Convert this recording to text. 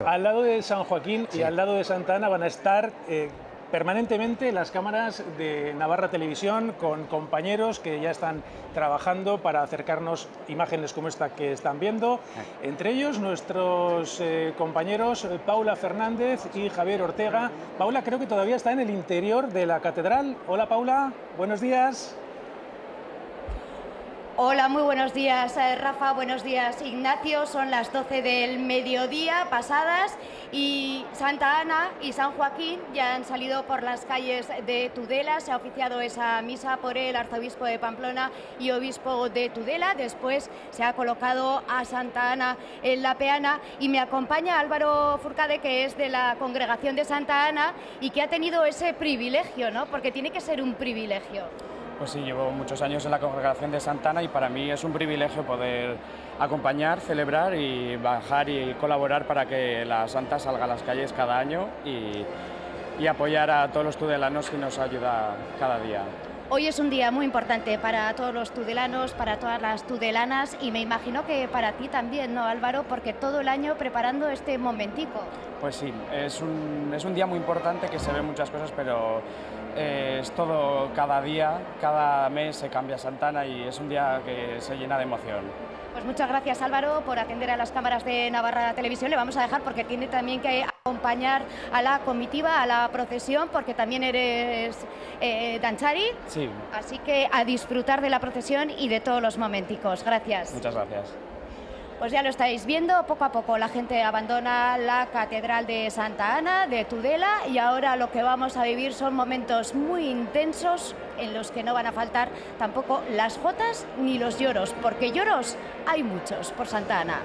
Al lado de San Joaquín y al lado de Santa Ana van a estar permanentemente las cámaras de Navarra Televisión con compañeros que ya están trabajando para acercarnos imágenes como esta que están viendo. Entre ellos nuestros compañeros Paula Fernández y Javier Ortega. Paula creo que todavía está en el interior de la catedral. Hola Paula, buenos días. Hola, muy buenos días Rafa, buenos días Ignacio. Son las 12 del mediodía pasadas y Santa Ana y San Joaquín ya han salido por las calles de Tudela. Se ha oficiado esa misa por el arzobispo de Pamplona y obispo de Tudela. Después se ha colocado a Santa Ana en la peana y me acompaña Álvaro Furcade, que es de la congregación de Santa Ana y que ha tenido ese privilegio, ¿no? Porque tiene que ser un privilegio. Pues sí, llevo muchos años en la congregación de Santa Ana y para mí es un privilegio poder acompañar, celebrar y bajar y colaborar para que la Santa salga a las calles cada año y apoyar a todos los tudelanos que nos ayuda cada día. Hoy es un día muy importante para todos los tudelanos, para todas las tudelanas y me imagino que para ti también, ¿no, Álvaro? Porque todo el año preparando este momentico. Pues sí, es un día muy importante que se ven muchas cosas, pero es todo cada día, cada mes se cambia Santa Ana y es un día que se llena de emoción. Pues muchas gracias Álvaro por atender a las cámaras de Navarra Televisión. Le vamos a dejar porque tiene también que acompañar a la comitiva, a la procesión, porque también eres danchari. Sí. Así que a disfrutar de la procesión y de todos los momenticos. Gracias. Muchas gracias. Pues ya lo estáis viendo, poco a poco la gente abandona la Catedral de Santa Ana, de Tudela, y ahora lo que vamos a vivir son momentos muy intensos en los que no van a faltar tampoco las jotas ni los lloros, porque lloros hay muchos por Santa Ana.